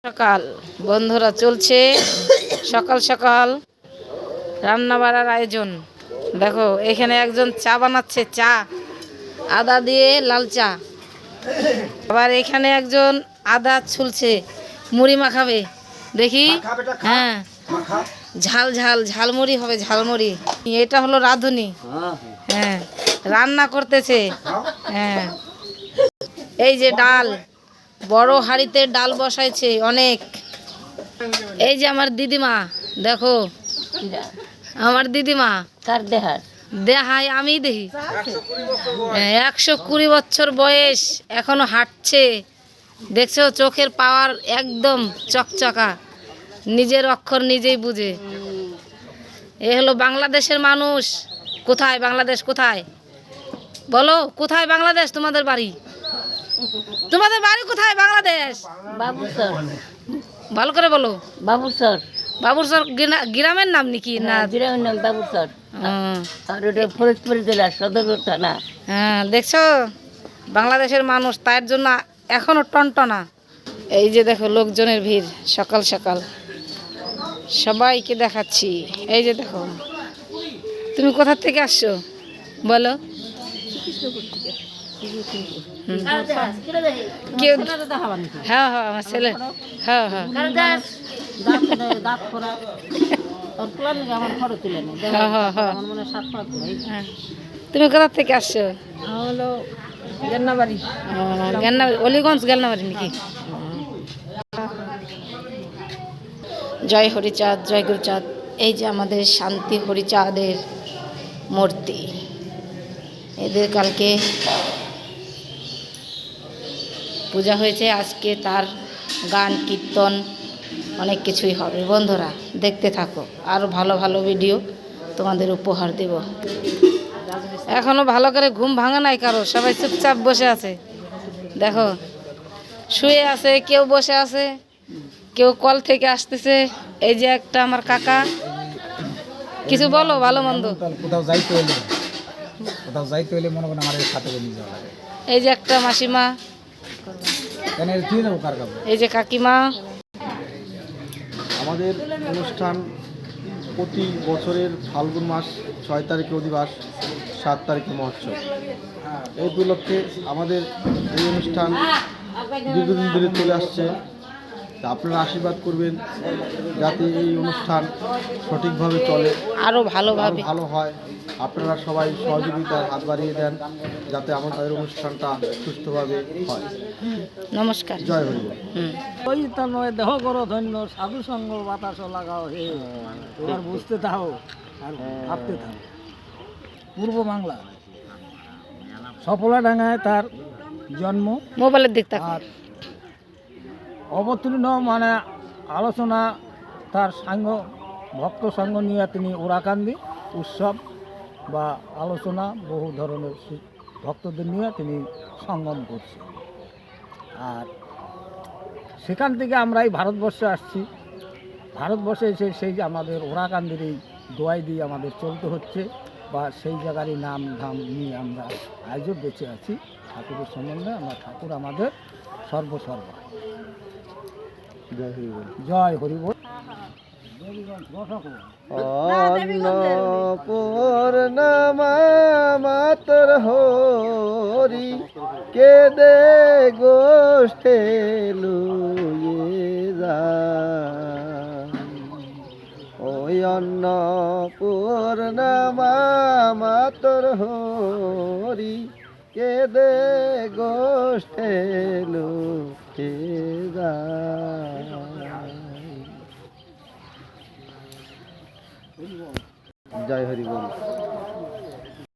সকাল বন্ধুরা চলছে সকাল সকাল রান্না বাড়ার আয়োজন। দেখো এখানে একজন চা বানাচ্ছে, চা আদা দিয়ে লাল চা। আবার এখানে একজন আদা ছুলছে, মুড়ি মাখাবে দেখি। হ্যাঁ, ঝাল ঝাল ঝালমুড়ি হবে, ঝালমুড়ি। এটা হলো রাঁধুনি, হ্যাঁ রান্না করতেছে। হ্যাঁ, এই যে ডাল, বড় হাঁড়িতে ডাল বসাইছে অনেক। এই যে আমার দিদিমা, দেখো আমার দিদিমা কার দেহার দেহাই আমি দেখি 120 বছর বয়স, এখনো হাঁটছে। দেখছো চোখের পাওয়ার একদম চকচকা, নিজের অক্ষর নিজেই বুঝে। এ হলো বাংলাদেশের মানুষ। কোথায় বাংলাদেশ, কোথায় বলো, কোথায় বাংলাদেশ? তোমাদের বাড়ি, তোমাদের বাড়ি কোথায় বাংলাদেশ? বাবুসর, ভালো করে বলো। বাবুসর, বাবুরসর গ্রামের নাম নাকি? না, গ্রামের নাম বাবুসর। আর ওটা ফরিদপুর জেলার সদর থানা। হ্যাঁ, দেখছো বাংলাদেশের মানুষ, তার জন্য এখনো টনটনা। এই যে দেখো লোকজনের ভিড়, সকাল সকাল সবাইকে দেখাচ্ছি। এই যে দেখো, তুমি কোথা থেকে আসছো বলো? কেউ, হ্যাঁ হ্যাঁ আমার ছেলে, হ্যাঁ হ্যাঁ তুমি কোথা থেকে আসছো? হলো গেন্নাবাড়ি। অলিগঞ্জ গেলনাবাড়ি নাকি? জয় হরিচাঁদ, জয় গুরুচাঁদ। এই যে আমাদের শান্তি হরিচাঁদের মূর্তি। এদের কালকে পূজা হয়েছে, আজকে তার গান কীর্তন অনেক কিছুই হবে। বন্ধুরা দেখতে থাকো, আরও ভালো ভালো ভিডিও তোমাদের উপহার দেব। এখনো ভালো করে ঘুম ভাঙা নাই কারো, সবাই চুপচাপ বসে আছে। দেখো শুয়ে আছে, কেউ বসে আছে, কেউ কল থেকে আসতেছে। এই যে একটা আমার কাকা, কিছু বলো ভালো মন্দ। কোথাও যাইতে হলে মনে করেন আমার সাথে নিয়ে যাওয়া লাগে। এই যে একটা মাসিমা, এই যে কাকিমা। আমাদের অনুষ্ঠান প্রতি বছরের ফাল্গুন মাস 6 তারিখে অধিবাস, 7 তারিখে মহোৎসব। এই উপলক্ষে আমাদের এই অনুষ্ঠান দীর্ঘদিন ধরে চলে আসছে। তা আপনারা আশীর্বাদ করবেন যাতে এই অনুষ্ঠান সঠিকভাবে চলে, আরো ভালোভাবে ভালো হয়। আপনারা সবাই সহযোগিতার হাত বাড়িয়ে দেন যাতে আমাদের অনুষ্ঠানটা সুস্থভাবে হয়। নমস্কার, জয় হরি বল। ওই তো নয়, দেহ করো ধন্য, সাধু সঙ্গ বাতাস লাগাও হে। এবার বুঝতে থাকো আর ভাবতে থাকো। পূর্ব বাংলা সফলাডাঙ্গায় তার জন্ম। মোবাইলের দিক তাকাও। আর অবতীর্ণ মানে আলোচনা, তার সাঙ্গ ভক্ত সঙ্গ নিয়ে তিনি ওরাকান্দি উৎসব বা আলোচনা বহু ধরনের ভক্তদের নিয়ে তিনি সঙ্গম করছেন। আর সেখান থেকে আমরা এই ভারতবর্ষে আসছি। ভারতবর্ষে এসে সেই যে আমাদের ওরাকান্দির এই দোয়াই দিয়ে আমাদের চলতে হচ্ছে, বা সেই জায়গারই নাম ধাম নিয়ে আমরা আজও বেঁচে আছি। ঠাকুরের সম্বন্ধে আমরা, ঠাকুর আমাদের সর্বসর্বা। জয় হরি বল। জয় হরিবল। অন্নপূর্ণা মাতর হরি কে দে গোষ্ঠে লুয়ে যান। ওই অন্নপূর্ণা মাতর হরি কে দে গোষ্ঠে লুয়ে যান। জয় হরি বল।